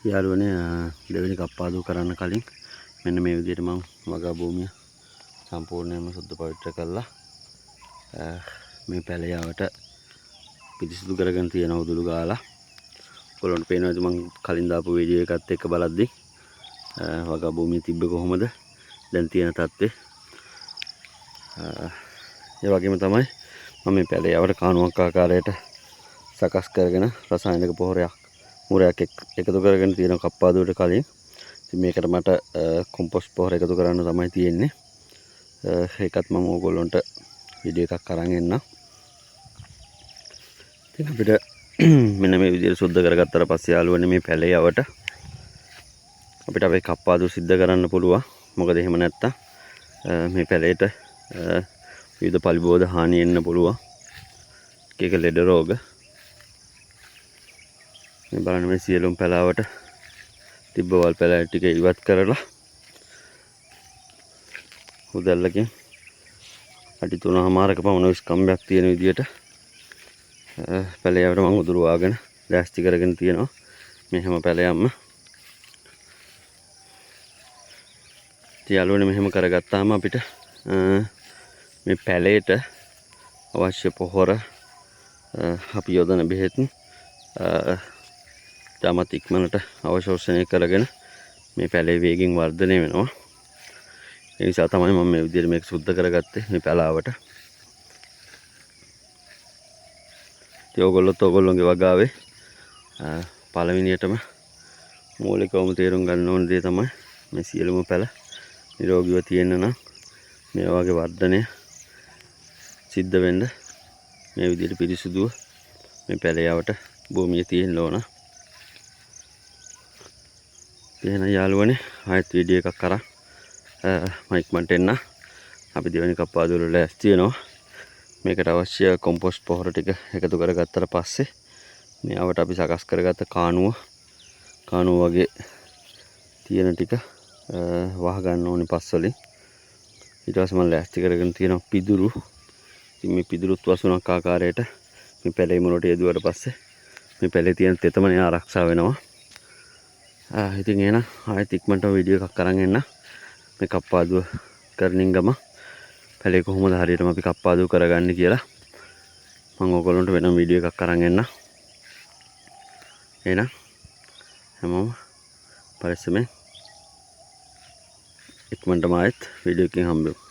යාළුවනේ දෙවෙනි කප්පාදු කරන්න කලින් මෙන්න මේ විදිහට මම වගා භූමිය සම්පූර්ණයෙන්ම සුද්ධ පවිත්‍ර කළා. මේ පැලයාවට පිරිසිදු කරගෙන තියෙන උදුළු ගාලා ඔයගොල්ලන්ට පේනවාද මම කලින් දාපු වීඩියෝ එකත් එක්ක බලද්දි වගා භූමිය තිබ්බේ කොහොමද දැන් තියෙන තත්ත්වේ. ඒ වගේම තමයි මම මේ පැලයාවට කාණුවක් ආකාරයට සකස් කරගෙන රසායනික පොහොරයක් මුරයක් එකතු කරගෙන තියෙන කප්පාදුවට කලින් ඉතින් මේකට මට කොම්පොස්ට් පොහොර එකතු කරන්න තමයි තියෙන්නේ. ඒකත් මම ඕගොල්ලන්ට වීඩියෝ එකක් අරන් එන්නම්. ඉතින් අපිට මෙන්න මේ විදිහට සුද්ධ කරගත්තාට පස්සේ යාළුවනේ මේ පැලයවට අපිට අපේ කප්පාදු සිද්ධ කරන්න පුළුවන්. මොකද එහෙම නැත්තම් මේ පැලේට විවිධ පලිබෝධ හානි එන්න පුළුවන්. එක ලෙඩ රෝග මේ බලන්න මේ සියලුම පැලාවට තිබ්බ වල් පැලෑ ටික ඉවත් කරලා උදැල්ලකින් අඩි 3මාරක පමණ විස්කම්බයක් තියෙන විදියට පැලෑවට මම උදුරු වාගෙන ලෑස්ති කරගෙන තියෙනවා. මේ හැම පැලයක්ම යාළුවනේ මෙහෙම කරගත්තාම අපිට මේ පැලේට අවශ්‍ය පොහොර අපි යොදන බෙහෙත් තාමත් ඉක්මනට අවශෝෂණය කරගෙන මේ පැලේ වේගෙන් වර්ධනය වෙනවා. ඒ නිසා තමයි මම මේ විදිහට මේක සුද්ධ කරගත්තේ මේ පැලාවට. ඉතින් ඔයගොල්ලෝගේ වගාවේ පළවෙනියටම මූලිකවම තේරුම් ගන්න ඕන දේ තමයි මේ සියලුම පැල නිරෝගීව තියෙන්න නම් මේ වගේ වර්ධනය සිද්ධ වෙන්න මේ විදිහට පිරිසුදුව මේ පැලයාවට භූමිය තියෙන්න ඕන. එහෙනම් යාළුවනේ ආයෙත් වීඩියෝ එකක් කරා මම ඉක්මනට එන්න. අපි දෙවෙනි කප්පාදු වල ලෑස්ති වෙනවා. මේකට අවශ්‍ය කොම්පොස්ට් පොහොර ටික එකතු කරගත්තට පස්සේ මේවට අපි සකස් කරගත්ත කාණුව වගේ තියෙන ටික වහ ගන්න ඕනේ පස් වලින්. ඊට පස්සේ මම ලෑස්ති කරගෙන තියෙන පිදුරු. ඉතින් මේ පිදුරුත් වසුණක් ආකාරයට මේ පැලේ මුලට යෙදුවට පස්සේ මේ පැලේ තියෙන තෙතමනය ආරක්ෂා වෙනවා. ඉතින් එහෙනම් ආයෙත් ඉක්මනට වීඩියෝ එකක් අරන් එන්න. මේ කප්පාදුව කරනින් ගම පැලේ කොහොමද හරියටම අපි කප්පාදුව කරගන්නේ කියලා මම ඕගොල්ලන්ට වෙනම වීඩියෝ එකක් අරන් එන්න. එහෙනම් හැමෝම පරිස්සමෙන් ඉක්මනටම ආයෙත් වීඩියෝ එකකින් හම්බෙමු.